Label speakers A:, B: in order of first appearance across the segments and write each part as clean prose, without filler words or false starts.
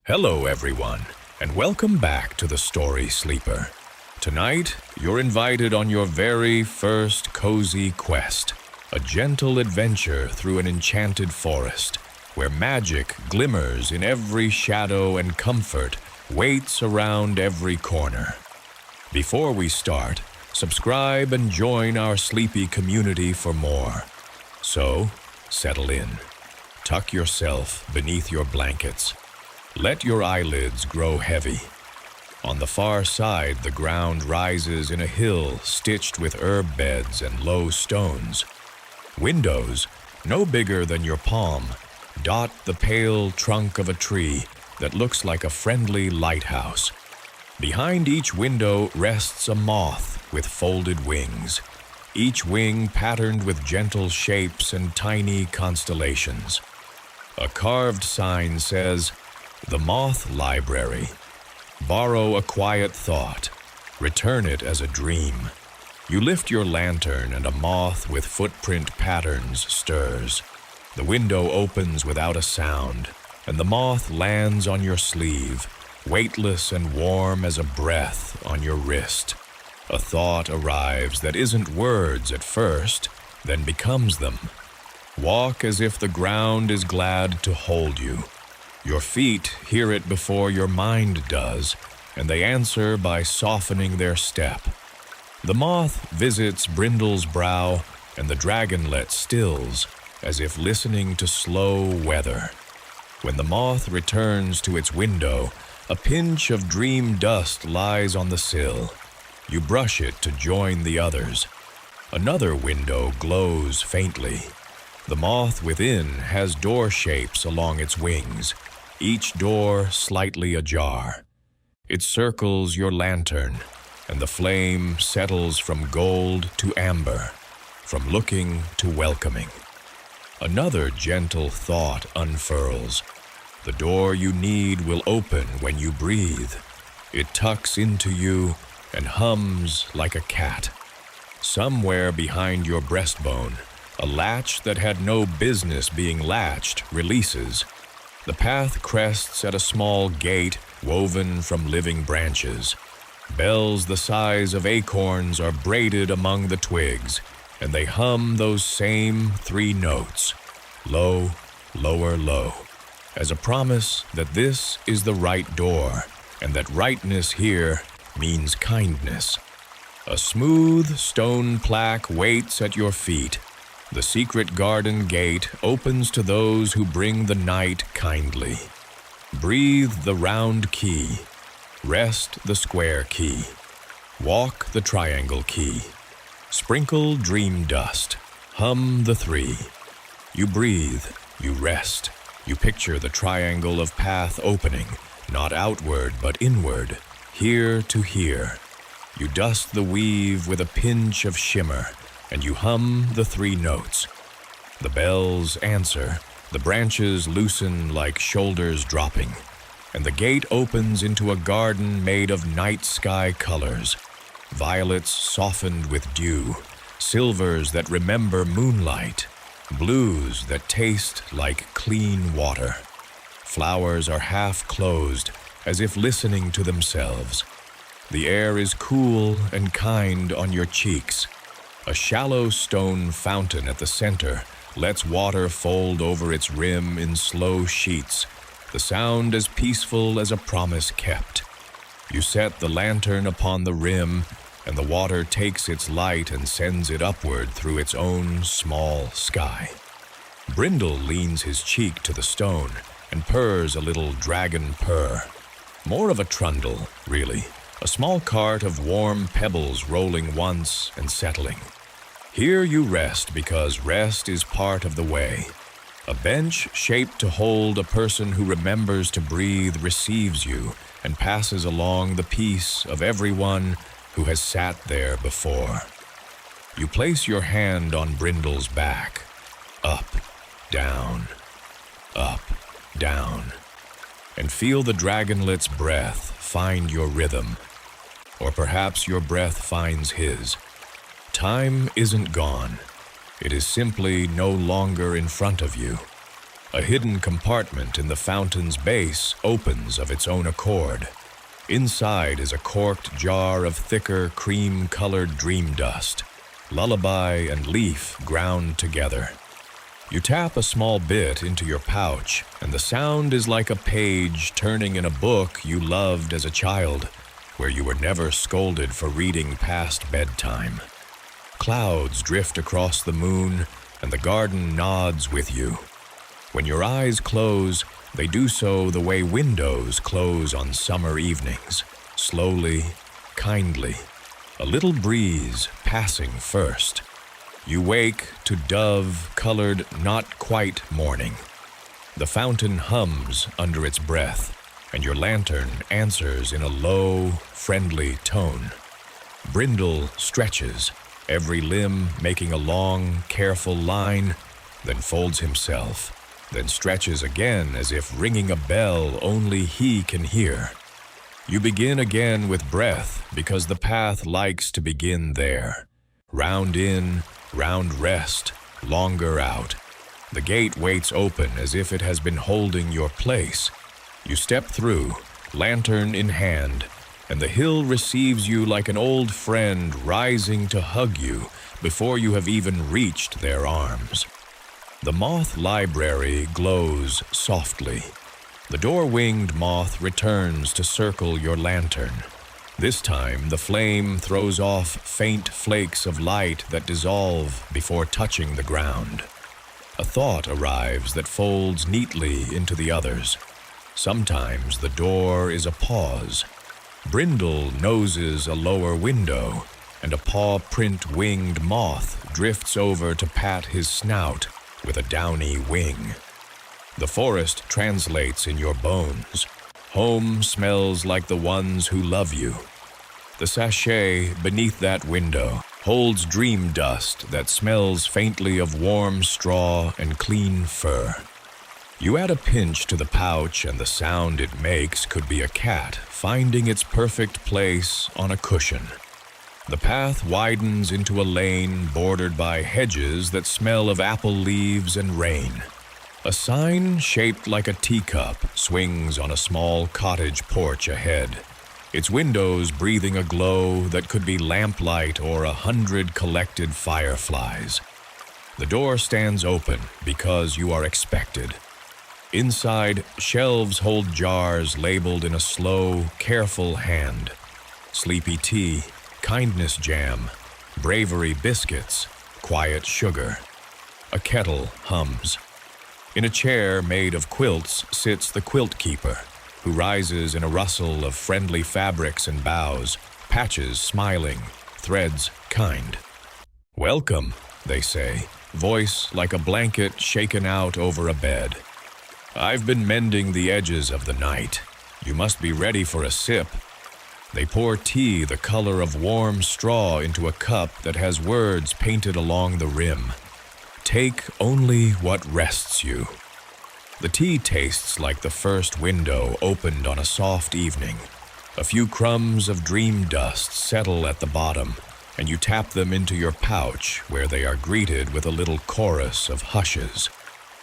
A: Hello, everyone, and welcome back to the Story Sleeper. Tonight, you're invited on your very first cozy quest, a gentle adventure through an enchanted forest, where magic glimmers in every shadow and comfort waits around every corner. Before we start, subscribe and join our sleepy community for more. So, settle in. Tuck yourself beneath your blankets. Let your eyelids grow heavy. On the far side, the ground rises in a hill stitched with herb beds and low stones. Windows, no bigger than your palm, dot the pale trunk of a tree that looks like a friendly lighthouse. Behind each window rests a moth with folded wings, each wing patterned with gentle shapes and tiny constellations. A carved sign says, "The Moth Library. Borrow a quiet thought. Return it as a dream." You lift your lantern and a moth with footprint patterns stirs. The window opens without a sound, and the moth lands on your sleeve, weightless and warm as a breath on your wrist. A thought arrives that isn't words at first, then becomes them. Walk as if the ground is glad to hold you. Your feet hear it before your mind does, and they answer by softening their step. The moth visits Brindle's brow, and the dragonlet stills, as if listening to slow weather. When the moth returns to its window, a pinch of dream dust lies on the sill. You brush it to join the others. Another window glows faintly. The moth within has door shapes along its wings, each door slightly ajar. It circles your lantern, and the flame settles from gold to amber, from looking to welcoming. Another gentle thought unfurls. The door you need will open when you breathe. It tucks into you and hums like a cat. Somewhere behind your breastbone, a latch that had no business being latched releases. The path crests at a small gate woven from living branches. Bells the size of acorns are braided among the twigs, and they hum those same 3 notes, low, lower, low, as a promise that this is the right door, and that rightness here means kindness. A smooth stone plaque waits at your feet. The secret garden gate opens to those who bring the night kindly. Breathe the round key. Rest the square key. Walk the triangle key. Sprinkle dream dust. Hum the 3. You breathe. You rest. You picture the triangle of path opening, not outward but inward, here to here. You dust the weave with a pinch of shimmer, and you hum the 3 notes. The bells answer, the branches loosen like shoulders dropping, and the gate opens into a garden made of night sky colors. Violets softened with dew, silvers that remember moonlight, blues that taste like clean water. Flowers are half closed, as if listening to themselves. The air is cool and kind on your cheeks. A shallow stone fountain at the center lets water fold over its rim in slow sheets, the sound as peaceful as a promise kept. You set the lantern upon the rim, and the water takes its light and sends it upward through its own small sky. Brindle leans his cheek to the stone and purrs a little dragon purr. More of a trundle, really, a small cart of warm pebbles rolling once and settling. Here you rest because rest is part of the way. A bench shaped to hold a person who remembers to breathe receives you and passes along the peace of everyone who has sat there before. You place your hand on Brindle's back. Up, down, and feel the dragonlet's breath find your rhythm. Or perhaps your breath finds his. Time isn't gone. It is simply no longer in front of you. A hidden compartment in the fountain's base opens of its own accord. Inside is a corked jar of thicker, cream-colored dream dust, lullaby and leaf ground together. You tap a small bit into your pouch, and the sound is like a page turning in a book you loved as a child, where you were never scolded for reading past bedtime. Clouds drift across the moon, and the garden nods with you. When your eyes close, they do so the way windows close on summer evenings, slowly, kindly, a little breeze passing first. You wake to dove-colored not quite morning. The fountain hums under its breath, and your lantern answers in a low, friendly tone. Brindle stretches, every limb making a long, careful line, then folds himself, then stretches again as if ringing a bell only he can hear. You begin again with breath because the path likes to begin there. Round in, round rest, longer out. The gate waits open as if it has been holding your place. You step through, lantern in hand, and the hill receives you like an old friend rising to hug you before you have even reached their arms. The moth library glows softly. The door-winged moth returns to circle your lantern. This time, the flame throws off faint flakes of light that dissolve before touching the ground. A thought arrives that folds neatly into the others. Sometimes the door is a pause. Brindle noses a lower window, and a paw-print-winged moth drifts over to pat his snout with a downy wing. The forest translates in your bones. Home smells like the ones who love you. The sachet beneath that window holds dream dust that smells faintly of warm straw and clean fur. You add a pinch to the pouch, and the sound it makes could be a cat finding its perfect place on a cushion. The path widens into a lane bordered by hedges that smell of apple leaves and rain. A sign shaped like a teacup swings on a small cottage porch ahead, its windows breathing a glow that could be lamplight or 100 collected fireflies. The door stands open because you are expected. Inside, shelves hold jars labeled in a slow, careful hand. Sleepy tea, kindness jam, bravery biscuits, quiet sugar. A kettle hums. In a chair made of quilts sits the quilt keeper, who rises in a rustle of friendly fabrics and boughs, patches smiling, threads kind. "Welcome," they say, voice like a blanket shaken out over a bed. "I've been mending the edges of the night. You must be ready for a sip." They pour tea the color of warm straw into a cup that has words painted along the rim. Take only what rests you. The tea tastes like the first window opened on a soft evening. A few crumbs of dream dust settle at the bottom, and you tap them into your pouch, where they are greeted with a little chorus of hushes.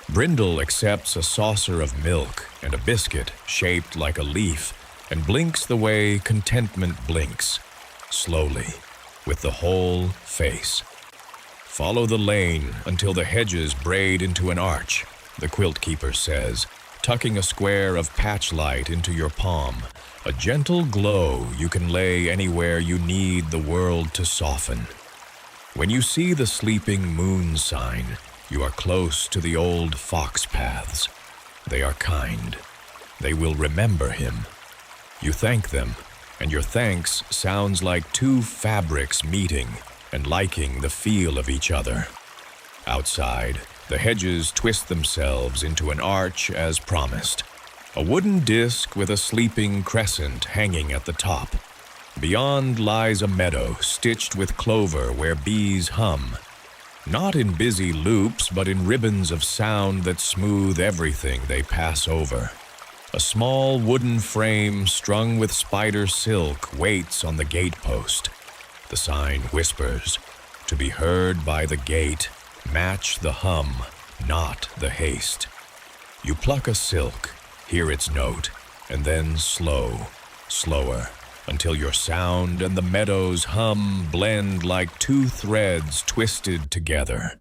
A: Brindle accepts a saucer of milk and a biscuit shaped like a leaf, and blinks the way contentment blinks, slowly, with the whole face. "Follow the lane until the hedges braid into an arch," the quilt keeper says, tucking a square of patch light into your palm, a gentle glow you can lay anywhere you need the world to soften. When you see the sleeping moon sign, you are close to the old fox paths. They are kind. They will remember him. You thank them, and your thanks sounds like two fabrics meeting and liking the feel of each other. Outside, the hedges twist themselves into an arch as promised. A wooden disc with a sleeping crescent hanging at the top. Beyond lies a meadow stitched with clover where bees hum. Not in busy loops, but in ribbons of sound that smooth everything they pass over. A small wooden frame strung with spider silk waits on the gatepost. The sign whispers, "To be heard by the gate, match the hum, not the haste." You pluck a silk, hear its note, and then slower, until your sound and the meadow's hum blend like two threads twisted together.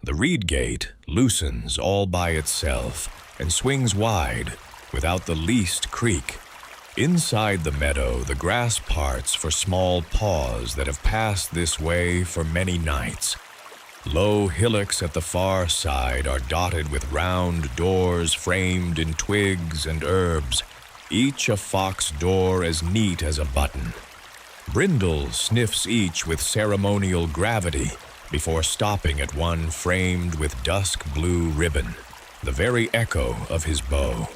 A: The reed gate loosens all by itself and swings wide without the least creak. Inside the meadow, the grass parts for small paws that have passed this way for many nights. Low hillocks at the far side are dotted with round doors framed in twigs and herbs, each a fox door as neat as a button. Brindle sniffs each with ceremonial gravity before stopping at one framed with dusk blue ribbon, the very echo of his bow.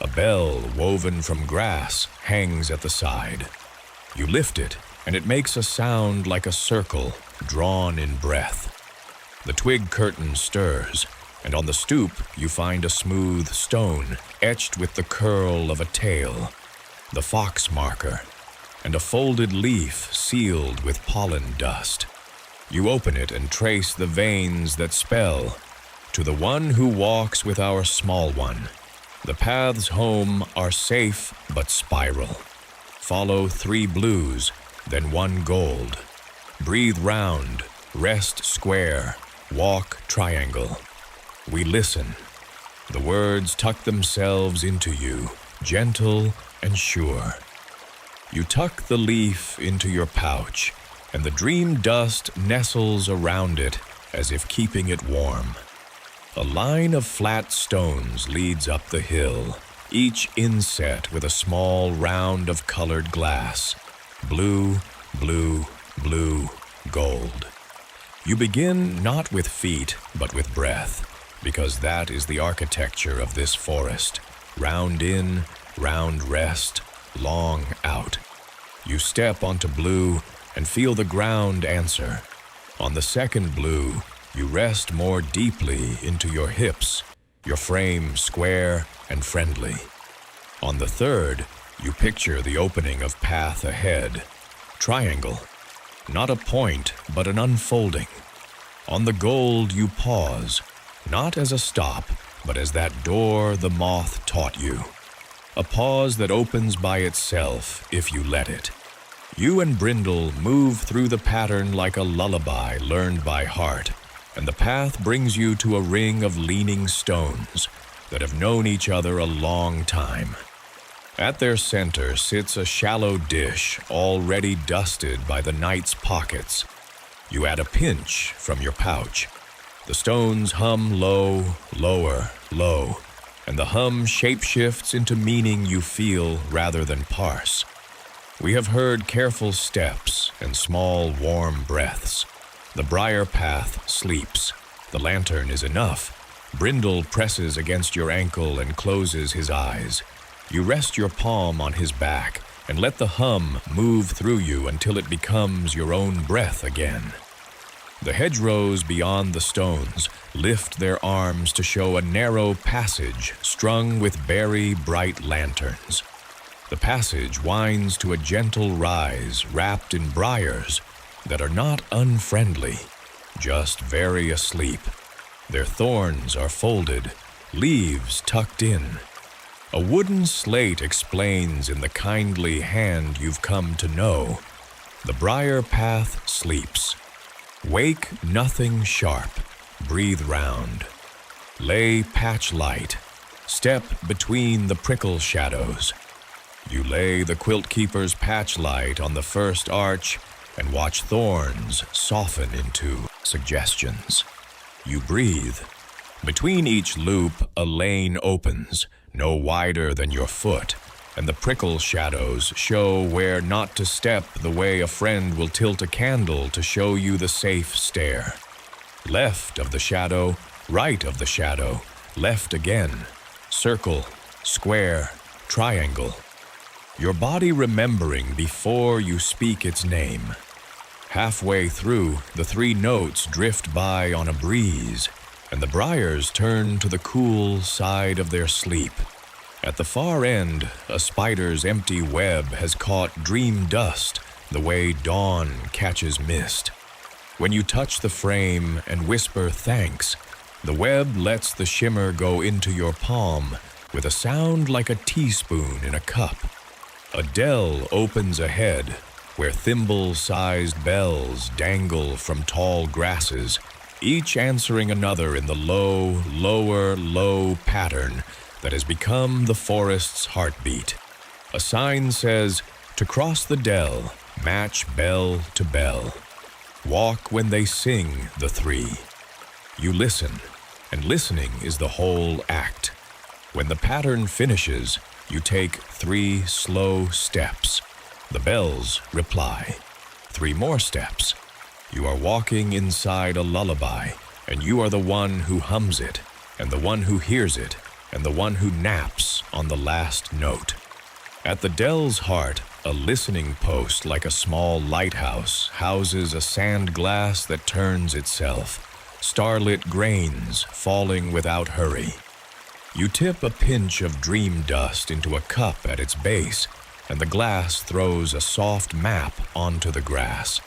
A: A bell woven from grass hangs at the side. You lift it, and it makes a sound like a circle drawn in breath. The twig curtain stirs, and on the stoop you find a smooth stone etched with the curl of a tail, the fox marker, and a folded leaf sealed with pollen dust. You open it and trace the veins that spell, "To the one who walks with our small one. The paths home are safe but spiral. Follow 3 blues, then 1 gold. Breathe round, rest square, walk triangle." We listen. The words tuck themselves into you, gentle and sure. You tuck the leaf into your pouch, and the dream dust nestles around it as if keeping it warm. A line of flat stones leads up the hill, each inset with a small round of colored glass. Blue, blue, blue, gold. You begin not with feet, but with breath, because that is the architecture of this forest. Round in, round rest, long out. You step onto blue and feel the ground answer. On the second blue, you rest more deeply into your hips, your frame square and friendly. On the third, you picture the opening of path ahead. Triangle. Not a point, but an unfolding. On the gold, you pause, not as a stop, but as that door the moth taught you. A pause that opens by itself if you let it. You and Brindle move through the pattern like a lullaby learned by heart, and the path brings you to a ring of leaning stones that have known each other a long time. At their center sits a shallow dish already dusted by the night's pockets. You add a pinch from your pouch. The stones hum low, lower, low, and the hum shapeshifts into meaning you feel rather than parse. We have heard careful steps and small warm breaths. The briar path sleeps. The lantern is enough. Brindle presses against your ankle and closes his eyes. You rest your palm on his back and let the hum move through you until it becomes your own breath again. The hedgerows beyond the stones lift their arms to show a narrow passage strung with berry bright lanterns. The passage winds to a gentle rise wrapped in briars that are not unfriendly, just very asleep. Their thorns are folded, leaves tucked in. A wooden slate explains in the kindly hand you've come to know. The briar path sleeps. Wake nothing sharp, breathe round. Lay patch light, step between the prickle shadows. You lay the quilt keeper's patch light on the first arch and watch thorns soften into suggestions. You breathe. Between each loop, a lane opens, no wider than your foot, and the prickle shadows show where not to step the way a friend will tilt a candle to show you the safe stair. Left of the shadow, right of the shadow, left again, circle, square, triangle. Your body remembering before you speak its name. Halfway through, the 3 notes drift by on a breeze, and the briars turn to the cool side of their sleep. At the far end, a spider's empty web has caught dream dust the way dawn catches mist. When you touch the frame and whisper thanks, The web lets the shimmer go into your palm with a sound like a teaspoon in a cup. A dell opens ahead where thimble-sized bells dangle from tall grasses, each answering another in the low, lower, low pattern that has become the forest's heartbeat. A sign says, "To cross the dell, match bell to bell. Walk when they sing the three." You listen, and listening is the whole act. When the pattern finishes, you take 3 slow steps. The bells reply. 3 more steps. You are walking inside a lullaby, and you are the one who hums it, and the one who hears it, and the one who naps on the last note. At the dell's heart, a listening post like a small lighthouse houses a sand glass that turns itself, starlit grains falling without hurry. You tip a pinch of dream dust into a cup at its base, and the glass throws a soft map onto the grass.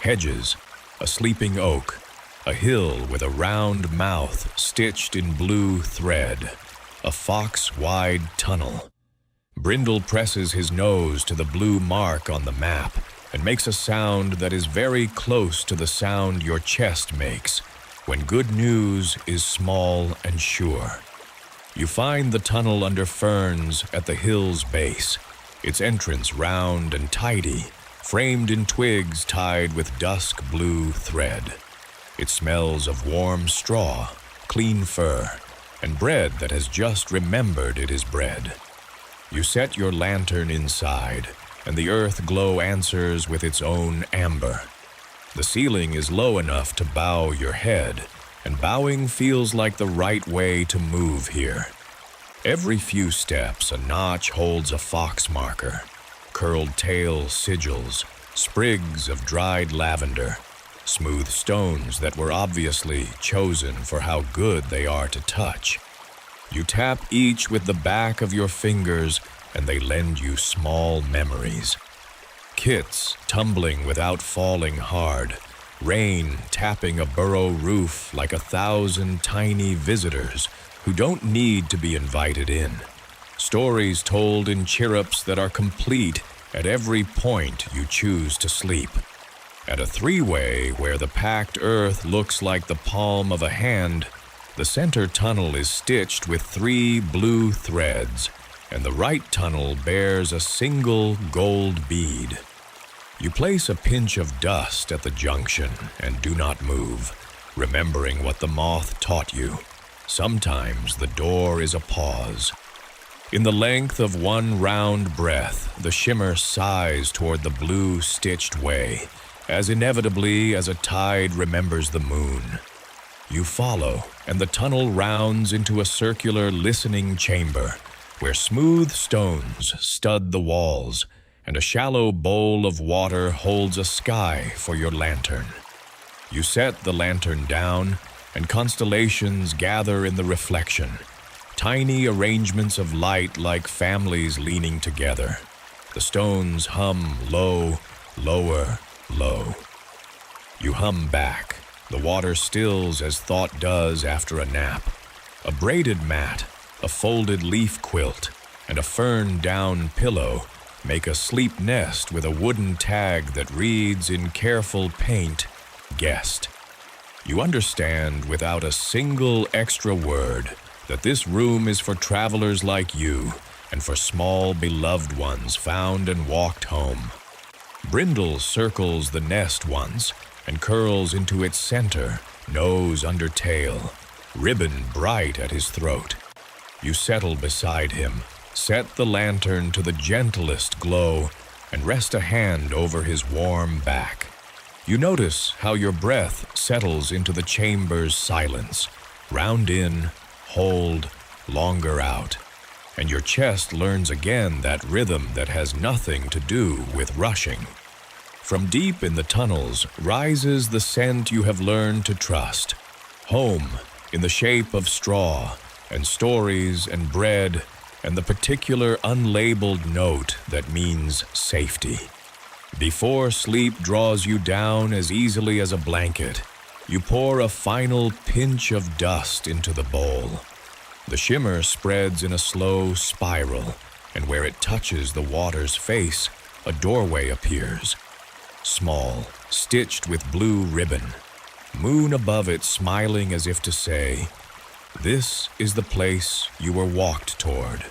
A: Hedges, a sleeping oak, a hill with a round mouth stitched in blue thread, a fox-wide tunnel. Brindle presses his nose to the blue mark on the map and makes a sound that is very close to the sound your chest makes when good news is small and sure. You find the tunnel under ferns at the hill's base, its entrance round and tidy, framed in twigs tied with dusk blue thread. It smells of warm straw, clean fur, and bread that has just remembered it is bread. You set your lantern inside, and the earth glow answers with its own amber. The ceiling is low enough to bow your head, and bowing feels like the right way to move here. Every few steps, a notch holds a fox marker, curled tail sigils, sprigs of dried lavender, smooth stones that were obviously chosen for how good they are to touch. You tap each with the back of your fingers, and they lend you small memories. Kits tumbling without falling hard, rain tapping a burrow roof like 1,000 tiny visitors who don't need to be invited in. Stories told in chirrups that are complete at every point you choose to sleep. At a 3-way where the packed earth looks like the palm of a hand, the center tunnel is stitched with 3 blue threads, and the right tunnel bears a single gold bead. You place a pinch of dust at the junction and do not move, remembering what the moth taught you. Sometimes the door is a pause. In the length of one round breath, the shimmer sighs toward the blue stitched way, as inevitably as a tide remembers the moon. You follow, and the tunnel rounds into a circular listening chamber, where smooth stones stud the walls, and a shallow bowl of water holds a sky for your lantern. You set the lantern down, and constellations gather in the reflection, tiny arrangements of light like families leaning together. The stones hum low, lower, low. You hum back. The water stills as thought does after a nap. A braided mat, a folded leaf quilt, and a fern-down pillow make a sleep nest with a wooden tag that reads in careful paint, "Guest." You understand without a single extra word that this room is for travelers like you and for small beloved ones found and walked home. Brindle circles the nest once and curls into its center, nose under tail, ribbon bright at his throat. You settle beside him, set the lantern to the gentlest glow, and rest a hand over his warm back. You notice how your breath settles into the chamber's silence, round in, hold, longer out, and your chest learns again that rhythm that has nothing to do with rushing. From deep in the tunnels rises the scent you have learned to trust. Home, in the shape of straw, and stories and bread, and the particular unlabeled note that means safety. Before sleep draws you down as easily as a blanket, You pour a final pinch of dust into the bowl. The shimmer spreads in a slow spiral, and where it touches the water's face, a doorway appears. Small, stitched with blue ribbon. Moon above it smiling as if to say, "This is the place you were walked toward."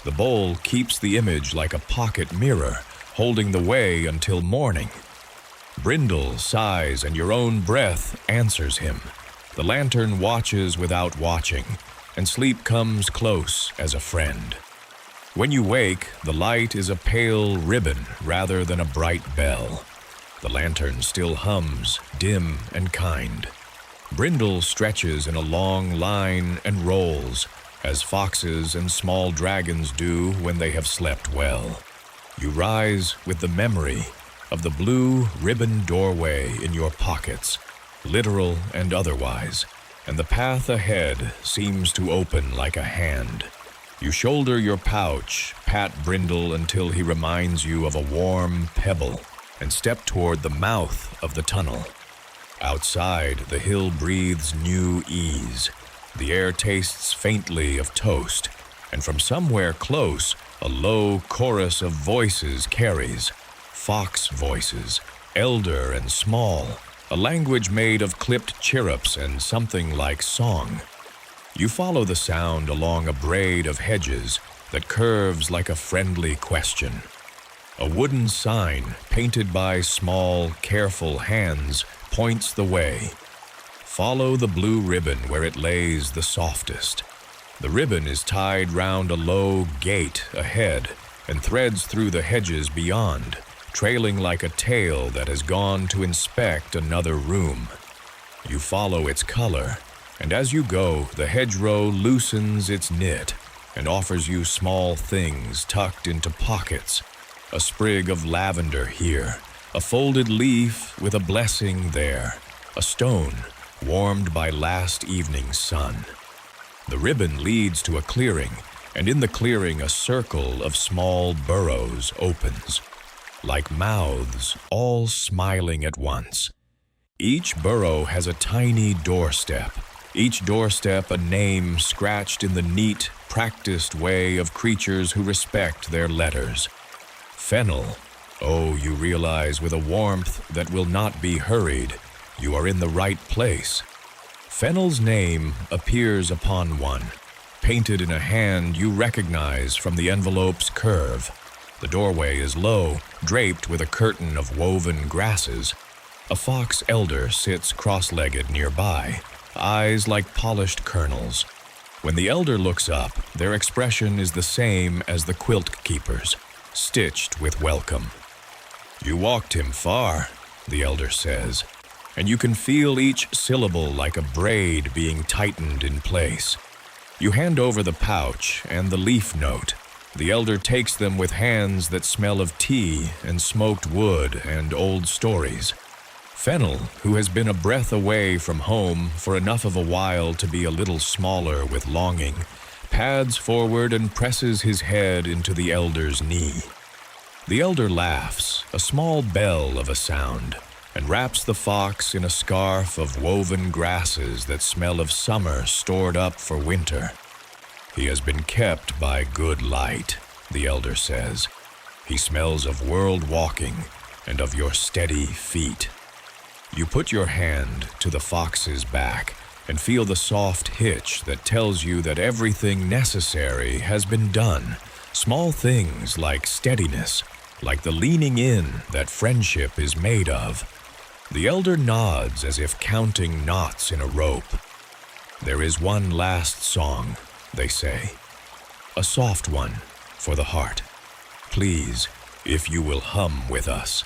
A: The bowl keeps the image like a pocket mirror, holding the way until morning. Brindle sighs and your own breath answers him. The lantern watches without watching, and sleep comes close as a friend. When you wake, the light is a pale ribbon rather than a bright bell. The lantern still hums, dim and kind. Brindle stretches in a long line and rolls, as foxes and small dragons do when they have slept well. You rise with the memory of the blue ribbon doorway in your pockets, literal and otherwise, and the path ahead seems to open like a hand. You shoulder your pouch, pat Brindle until he reminds you of a warm pebble, and step toward the mouth of the tunnel. Outside, the hill breathes new ease. The air tastes faintly of toast, and from somewhere close, a low chorus of voices carries. Fox voices, elder and small, a language made of clipped chirrups and something like song. You follow the sound along a braid of hedges that curves like a friendly question. A wooden sign, painted by small, careful hands, points the way. Follow the blue ribbon where it lays the softest. The ribbon is tied round a low gate ahead and threads through the hedges beyond, trailing like a tail that has gone to inspect another room. You follow its color, and as you go, the hedgerow loosens its knit and offers you small things tucked into pockets. A sprig of lavender here, a folded leaf with a blessing there, a stone warmed by last evening's sun. The ribbon leads to a clearing, and in the clearing a circle of small burrows opens, like mouths, all smiling at once. Each burrow has a tiny doorstep, each doorstep a name scratched in the neat, practiced way of creatures who respect their letters. Fennel. Oh, you realize with a warmth that will not be hurried, you are in the right place. Fennel's name appears upon one, painted in a hand you recognize from the envelope's curve. The doorway is low, draped with a curtain of woven grasses. A fox elder sits cross-legged nearby, eyes like polished kernels. When the elder looks up, their expression is the same as the quilt keeper's, stitched with welcome. "You walked him far," the elder says, and you can feel each syllable like a braid being tightened in place. You hand over the pouch and the leaf note. The elder takes them with hands that smell of tea and smoked wood and old stories. Fennel, who has been a breath away from home for enough of a while to be a little smaller with longing, pads forward and presses his head into the elder's knee. The elder laughs, a small bell of a sound, and wraps the fox in a scarf of woven grasses that smell of summer stored up for winter. "He has been kept by good light," the elder says. "He smells of world walking and of your steady feet." You put your hand to the fox's back and feel the soft hitch that tells you that everything necessary has been done. Small things like steadiness, like the leaning in that friendship is made of. The elder nods as if counting knots in a rope. "There is one last song," they say. "A soft one for the heart. Please, if you will hum with us."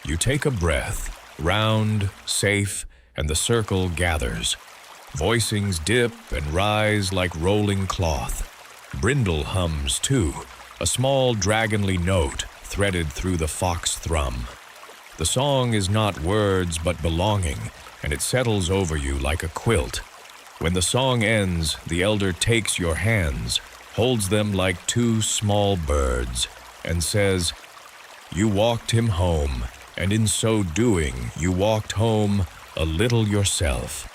A: You take a breath, round, safe, and the circle gathers. Voicings dip and rise like rolling cloth. Brindle hums too, a small dragonly note threaded through the fox thrum. The song is not words but belonging, and it settles over you like a quilt. When the song ends, the elder takes your hands, holds them like two small birds, and says, "You walked him home, and in so doing you walked home a little yourself.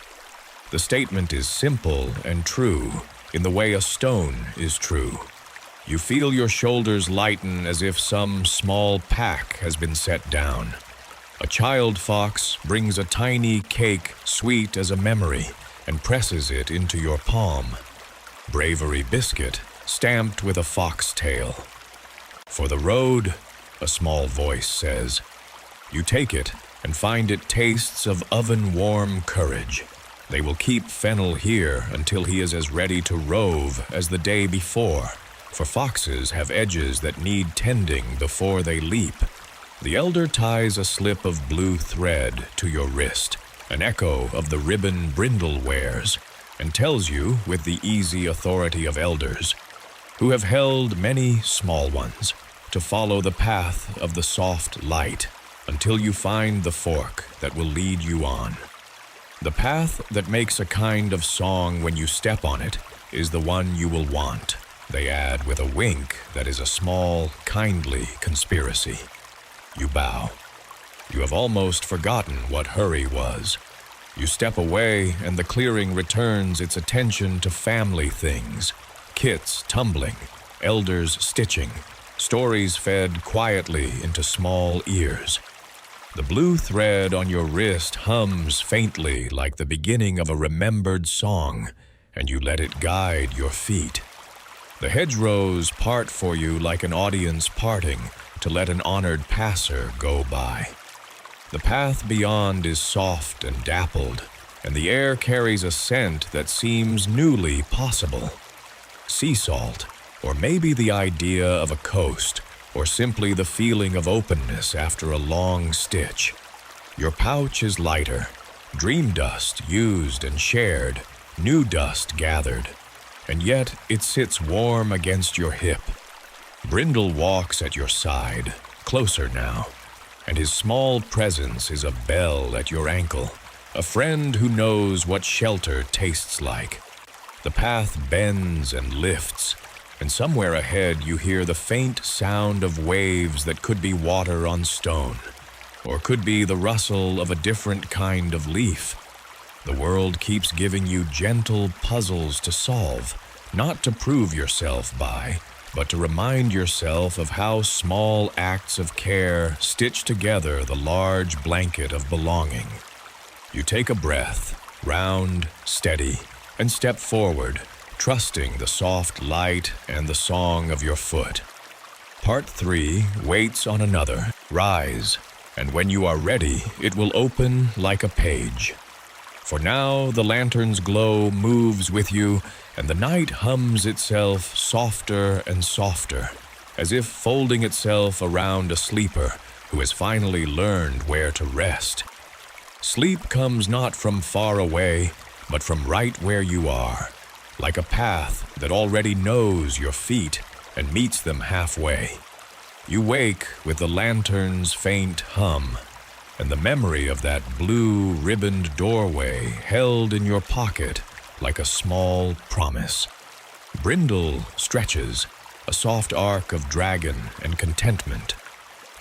A: The statement is simple and true, in the way a stone is true. You feel your shoulders lighten as if some small pack has been set down. A child fox brings a tiny cake sweet as a memory and presses it into your palm. Bravery biscuit stamped with a fox tail. For the road, a small voice says. You take it and find it tastes of oven-warm courage. They will keep Fennel here until he is as ready to rove as the day before, for foxes have edges that need tending before they leap. The elder ties a slip of blue thread to your wrist, an echo of the ribbon Brindle wears, and tells you, with the easy authority of elders, who have held many small ones, to follow the path of the soft light until you find the fork that will lead you on. The path that makes a kind of song when you step on it is the one you will want, they add with a wink that is a small, kindly conspiracy. You bow. You have almost forgotten what hurry was. You step away, and the clearing returns its attention to family things, kits tumbling, elders stitching, stories fed quietly into small ears. The blue thread on your wrist hums faintly like the beginning of a remembered song, and you let it guide your feet. The hedgerows part for you like an audience parting to let an honored passer go by. The path beyond is soft and dappled, and the air carries a scent that seems newly possible. Sea salt, or maybe the idea of a coast, or simply the feeling of openness after a long stitch. Your pouch is lighter, dream dust used and shared, new dust gathered, and yet it sits warm against your hip. Brindle walks at your side, closer now, and his small presence is a bell at your ankle, a friend who knows what shelter tastes like. The path bends and lifts, and somewhere ahead you hear the faint sound of waves that could be water on stone, or could be the rustle of a different kind of leaf. The world keeps giving you gentle puzzles to solve, not to prove yourself by, but to remind yourself of how small acts of care stitch together the large blanket of belonging. You take a breath, round, steady, and step forward, trusting the soft light and the song of your foot. Part 3 waits on another. Rise, and when you are ready, it will open like a page. For now the lantern's glow moves with you, and the night hums itself softer and softer, as if folding itself around a sleeper who has finally learned where to rest. Sleep comes not from far away, but from right where you are, like a path that already knows your feet and meets them halfway. You wake with the lantern's faint hum, and the memory of that blue ribboned doorway held in your pocket like a small promise. Brindle stretches, a soft arc of dragon and contentment,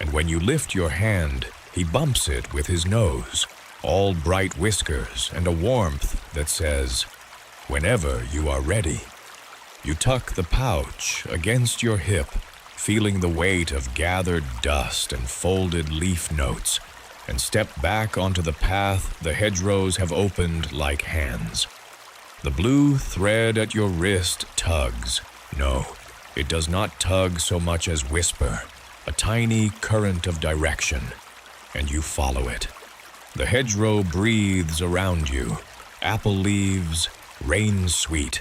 A: and when you lift your hand, he bumps it with his nose, all bright whiskers and a warmth that says, "Whenever you are ready." You tuck the pouch against your hip, feeling the weight of gathered dust and folded leaf notes, and step back onto the path the hedgerows have opened like hands. The blue thread at your wrist tugs. No, it does not tug so much as whisper, a tiny current of direction, and you follow it. The hedgerow breathes around you, apple leaves, rain sweet,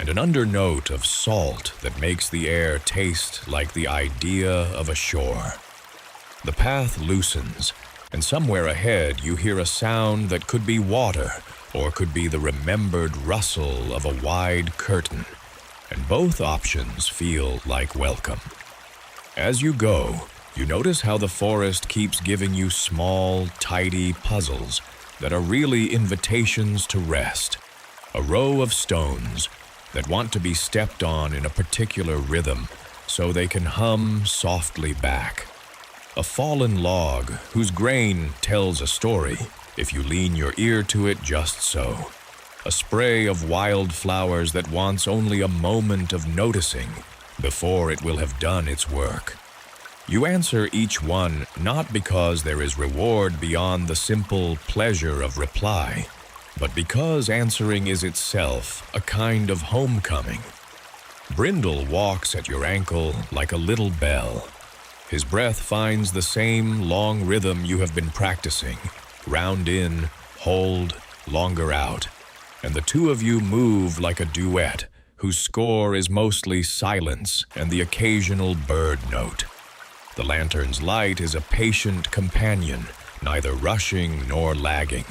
A: and an undernote of salt that makes the air taste like the idea of a shore. The path loosens, and somewhere ahead you hear a sound that could be water or could be the remembered rustle of a wide curtain, and both options feel like welcome. As you go, you notice how the forest keeps giving you small, tidy puzzles that are really invitations to rest, a row of stones that want to be stepped on in a particular rhythm so they can hum softly back. A fallen log whose grain tells a story if you lean your ear to it just so. A spray of wild flowers that wants only a moment of noticing before it will have done its work. You answer each one not because there is reward beyond the simple pleasure of reply, but because answering is itself a kind of homecoming. Brindle walks at your ankle like a little bell. His breath finds the same long rhythm you have been practicing, round in, hold, longer out, and the two of you move like a duet whose score is mostly silence and the occasional bird note. The lantern's light is a patient companion, neither rushing nor lagging,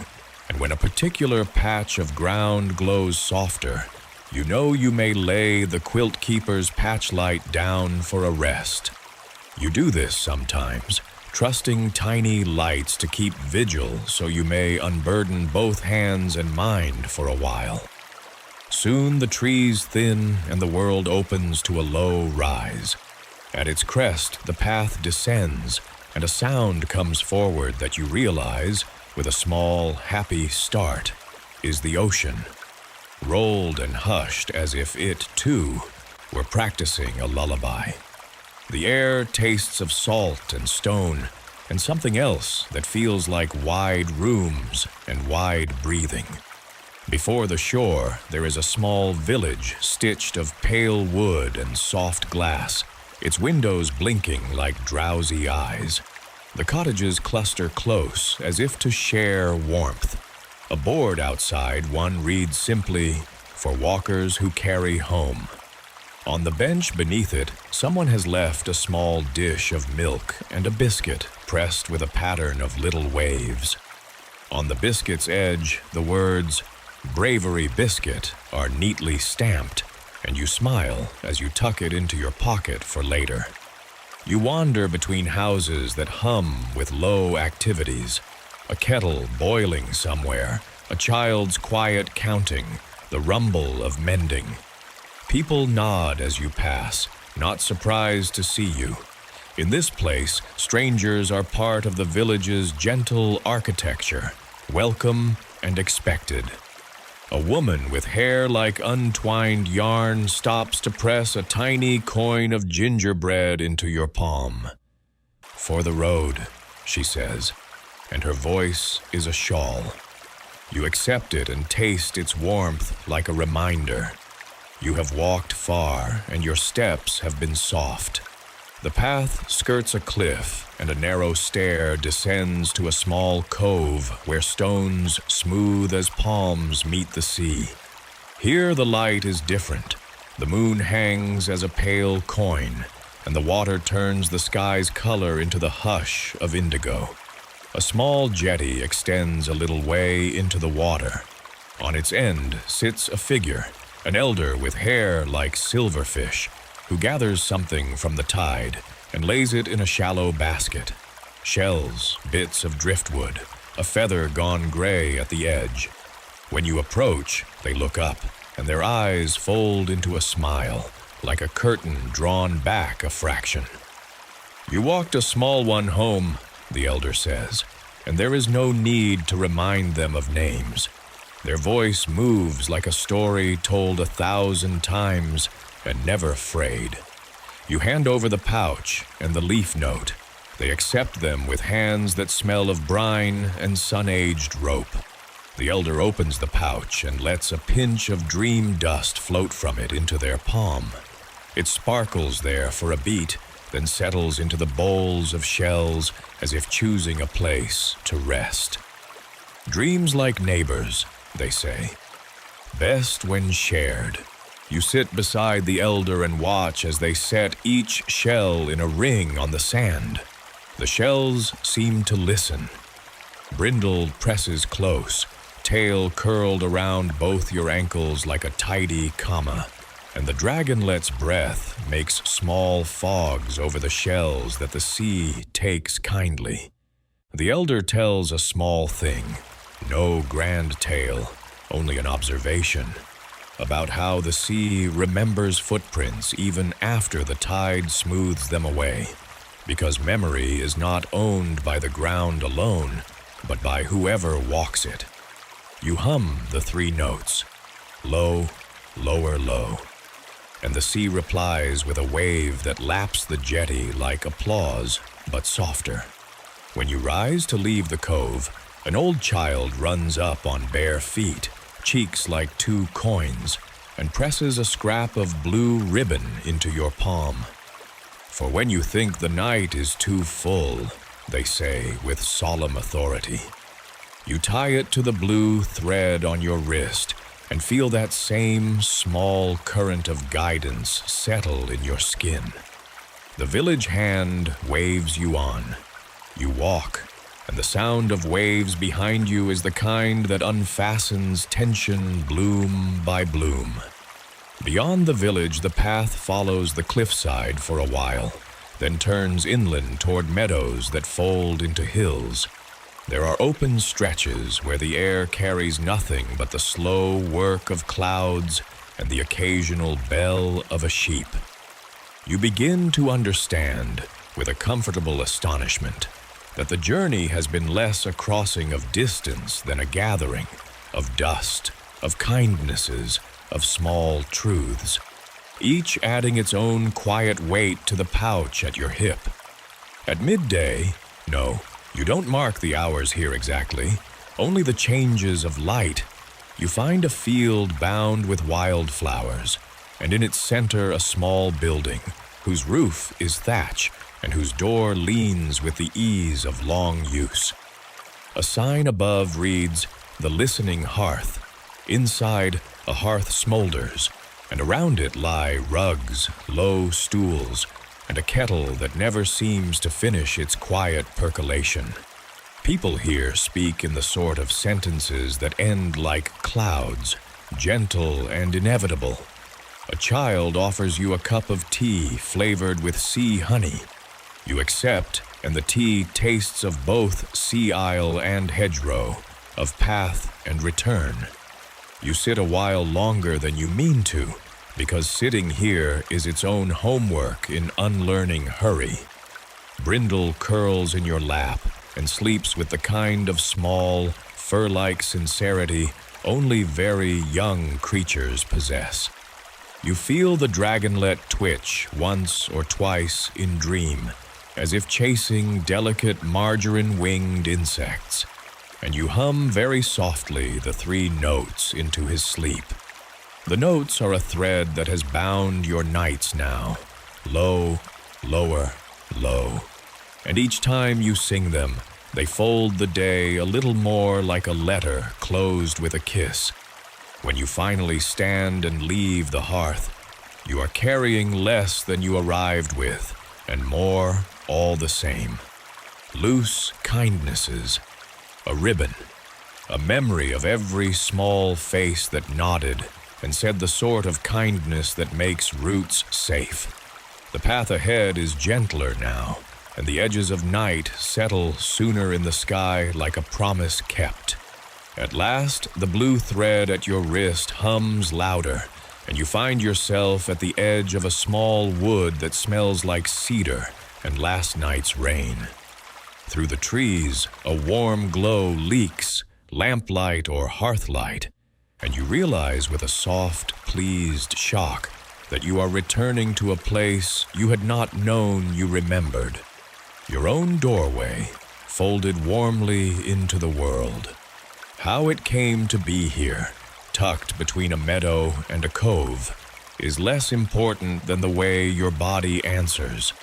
A: and when a particular patch of ground glows softer, you know you may lay the quilt keeper's patch light down for a rest. You do this sometimes, trusting tiny lights to keep vigil so you may unburden both hands and mind for a while. Soon the trees thin and the world opens to a low rise. At its crest, the path descends, and a sound comes forward that you realize, with a small, happy start, is the ocean, rolled and hushed as if it, too, were practicing a lullaby. The air tastes of salt and stone, and something else that feels like wide rooms and wide breathing. Before the shore, there is a small village stitched of pale wood and soft glass, its windows blinking like drowsy eyes. The cottages cluster close, as if to share warmth. A board outside one reads simply, "For walkers who carry home." On the bench beneath it, someone has left a small dish of milk and a biscuit pressed with a pattern of little waves. On the biscuit's edge, the words, "Bravery Biscuit," are neatly stamped, and you smile as you tuck it into your pocket for later. You wander between houses that hum with low activities, a kettle boiling somewhere, a child's quiet counting, the rumble of mending. People nod as you pass, not surprised to see you. In this place, strangers are part of the village's gentle architecture, welcome and expected. A woman with hair like untwined yarn stops to press a tiny coin of gingerbread into your palm. "For the road," she says, and her voice is a shawl. You accept it and taste its warmth like a reminder. You have walked far, and your steps have been soft. The path skirts a cliff, and a narrow stair descends to a small cove where stones smooth as palms meet the sea. Here the light is different. The moon hangs as a pale coin, and the water turns the sky's color into the hush of indigo. A small jetty extends a little way into the water. On its end sits a figure, an elder with hair like silverfish, who gathers something from the tide and lays it in a shallow basket. Shells, bits of driftwood, a feather gone gray at the edge. When you approach, they look up, and their eyes fold into a smile, like a curtain drawn back a fraction. "You walked a small one home," the elder says, "and there is no need to remind them of names. Their voice moves like a story told 1,000 times and never frayed. You hand over the pouch and the leaf note. They accept them with hands that smell of brine and sun-aged rope. The elder opens the pouch and lets a pinch of dream dust float from it into their palm. It sparkles there for a beat, then settles into the bowls of shells as if choosing a place to rest. "Dreams like neighbors," they say. "Best when shared." You sit beside the elder and watch as they set each shell in a ring on the sand. The shells seem to listen. Brindle presses close, tail curled around both your ankles like a tidy comma, and the dragonlet's breath makes small fogs over the shells that the sea takes kindly. The elder tells a small thing, no grand tale, only an observation, about how the sea remembers footprints even after the tide smooths them away. because memory is not owned by the ground alone, but by whoever walks it. You hum the 3 notes, low, lower, low, and the sea replies with a wave that laps the jetty like applause, but softer. When you rise to leave the cove, an old child runs up on bare feet, cheeks like 2 coins, and presses a scrap of blue ribbon into your palm. For when you think the night is too full, they say with solemn authority, you tie it to the blue thread on your wrist and feel that same small current of guidance settle in your skin. The village hand waves you on. You walk, and the sound of waves behind you is the kind that unfastens tension bloom by bloom. Beyond the village, the path follows the cliffside for a while, then turns inland toward meadows that fold into hills. There are open stretches where the air carries nothing but the slow work of clouds and the occasional bell of a sheep. You begin to understand, with a comfortable astonishment, that the journey has been less a crossing of distance than a gathering of dust, of kindnesses, of small truths, each adding its own quiet weight to the pouch at your hip. At midday, no, you don't mark the hours here exactly, only the changes of light. You find a field bound with wildflowers, and in its center a small building, whose roof is thatch and whose door leans with the ease of long use. A sign above reads, "The Listening Hearth." Inside, a hearth smolders, and around it lie rugs, low stools, and a kettle that never seems to finish its quiet percolation. People here speak in the sort of sentences that end like clouds, gentle and inevitable. A child offers you a cup of tea flavored with sea honey. You accept, and the tea tastes of both sea isle and hedgerow, of path and return. You sit a while longer than you mean to, because sitting here is its own homework in unlearning hurry. Brindle curls in your lap and sleeps with the kind of small, fur-like sincerity only very young creatures possess. You feel the dragonlet twitch once or twice in dream, as if chasing delicate margarine-winged insects, and you hum very softly the 3 notes into his sleep. The notes are a thread that has bound your nights now, low, lower, low, and each time you sing them, they fold the day a little more like a letter closed with a kiss. When you finally stand and leave the hearth, you are carrying less than you arrived with, and more all the same. Loose kindnesses, a ribbon, a memory of every small face that nodded and said the sort of kindness that makes roots safe. The path ahead is gentler now, and the edges of night settle sooner in the sky like a promise kept. At last, the blue thread at your wrist hums louder, and you find yourself at the edge of a small wood that smells like cedar and last night's rain. Through the trees, a warm glow leaks, lamplight or hearthlight, and you realize with a soft, pleased shock that you are returning to a place you had not known you remembered. Your own doorway, folded warmly into the world. How it came to be here, tucked between a meadow and a cove, is less important than the way your body answers.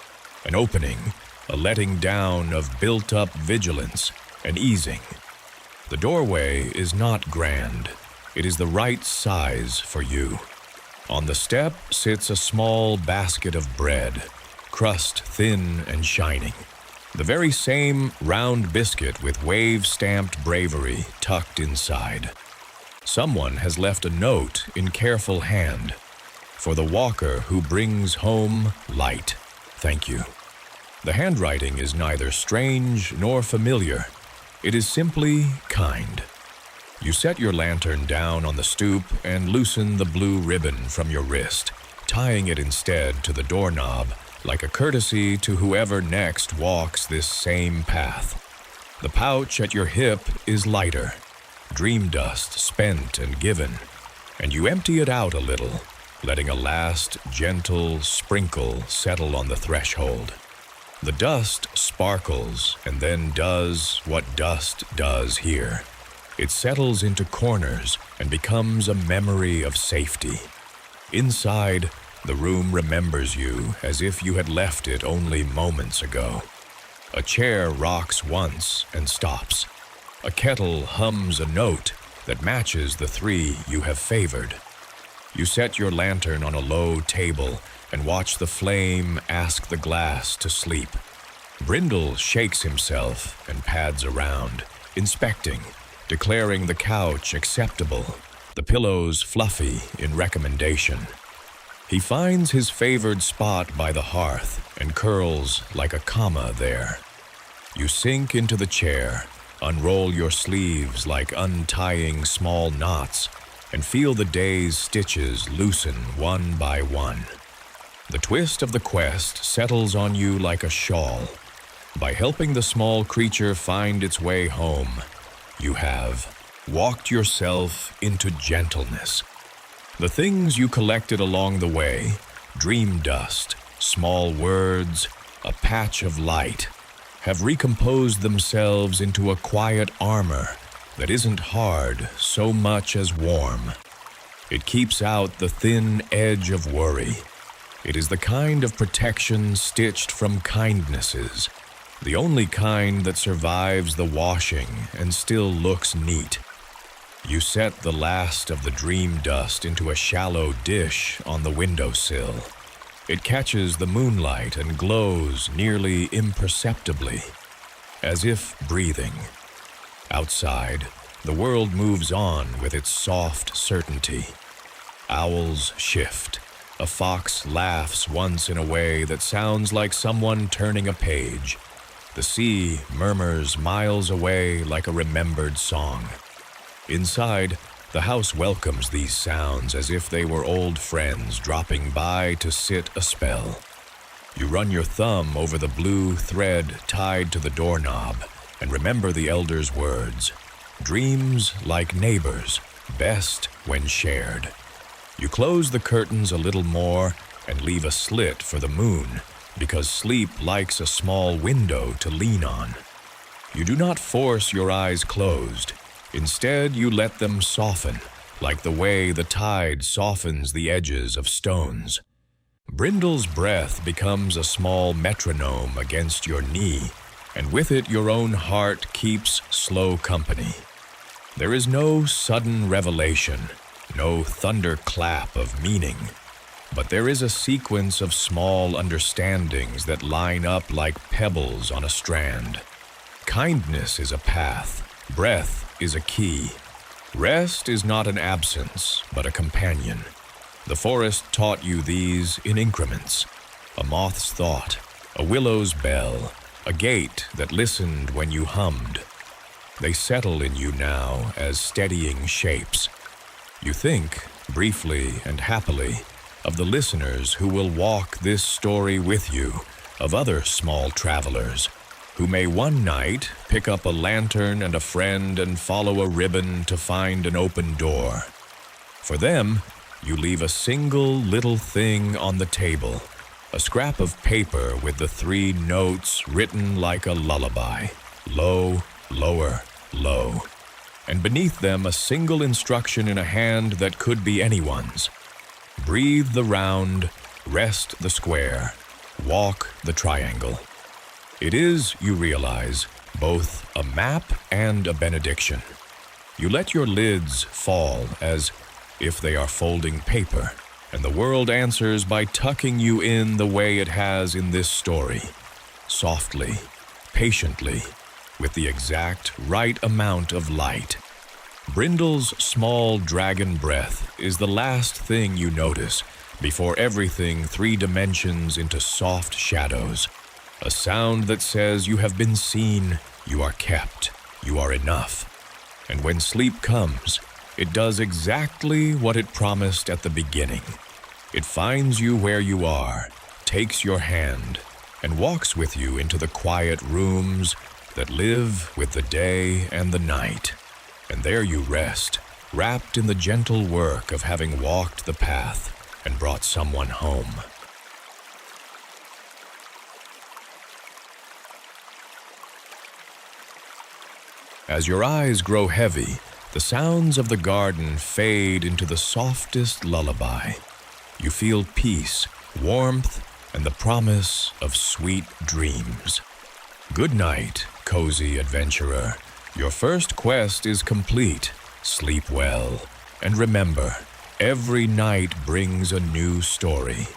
A: An opening, a letting down of built-up vigilance, an easing. The doorway is not grand. It is the right size for you. On the step sits a small basket of bread, crust thin and shining. The very same round biscuit with wave-stamped bravery tucked inside. Someone has left a note in careful hand. For the walker who brings home light, thank you. The handwriting is neither strange nor familiar. It is simply kind. You set your lantern down on the stoop and loosen the blue ribbon from your wrist, tying it instead to the doorknob like a courtesy to whoever next walks this same path. The pouch at your hip is lighter, dream dust spent and given, and you empty it out a little, letting a last gentle sprinkle settle on the threshold. The dust sparkles and then does what dust does here. It settles into corners and becomes a memory of safety. Inside, the room remembers you as if you had left it only moments ago. A chair rocks once and stops. A kettle hums a note that matches the three you have favored. You set your lantern on a low table and watch the flame ask the glass to sleep. Brindle shakes himself and pads around, inspecting, declaring the couch acceptable, the pillows fluffy in recommendation. He finds his favored spot by the hearth and curls like a comma there. You sink into the chair, unroll your sleeves like untying small knots, and feel the day's stitches loosen one by one. The twist of the quest settles on you like a shawl. By helping the small creature find its way home, you have walked yourself into gentleness. The things you collected along the way, dream dust, small words, a patch of light, have recomposed themselves into a quiet armor that isn't hard so much as warm. It keeps out the thin edge of worry. It is the kind of protection stitched from kindnesses, the only kind that survives the washing and still looks neat. You set the last of the dream dust into a shallow dish on the windowsill. It catches the moonlight and glows nearly imperceptibly, as if breathing. Outside, the world moves on with its soft certainty. Owls shift. A fox laughs once in a way that sounds like someone turning a page. The sea murmurs miles away like a remembered song. Inside, the house welcomes these sounds as if they were old friends dropping by to sit a spell. You run your thumb over the blue thread tied to the doorknob and remember the elder's words. Dreams like neighbors, best when shared. You close the curtains a little more and leave a slit for the moon, because sleep likes a small window to lean on. You do not force your eyes closed. Instead, you let them soften, like the way the tide softens the edges of stones. Brindle's breath becomes a small metronome against your knee, and with it your own heart keeps slow company. There is no sudden revelation, no thunderclap of meaning, but there is a sequence of small understandings that line up like pebbles on a strand. Kindness is a path, breath is a key. Rest is not an absence, but a companion. The forest taught you these in increments. A moth's thought, a willow's bell, a gate that listened when you hummed. They settle in you now as steadying shapes. You think, briefly and happily, of the listeners who will walk this story with you, of other small travelers, who may one night pick up a lantern and a friend and follow a ribbon to find an open door. For them, you leave a single little thing on the table, a scrap of paper with the 3 notes written like a lullaby, low, lower, low, and beneath them a single instruction in a hand that could be anyone's. Breathe the round, rest the square, walk the triangle. It is, you realize, both a map and a benediction. You let your lids fall as if they are folding paper, and the world answers by tucking you in the way it has in this story, softly, patiently, with the exact right amount of light. Brindle's small dragon breath is the last thing you notice before everything 3 dimensions into soft shadows. A sound that says you have been seen, you are kept, you are enough. And when sleep comes, it does exactly what it promised at the beginning. It finds you where you are, takes your hand and walks with you into the quiet rooms that live with the day and the night. And there you rest, wrapped in the gentle work of having walked the path and brought someone home. As your eyes grow heavy, the sounds of the garden fade into the softest lullaby. You feel peace, warmth, and the promise of sweet dreams. Good night, cozy adventurer. Your first quest is complete. Sleep well, and remember, every night brings a new story.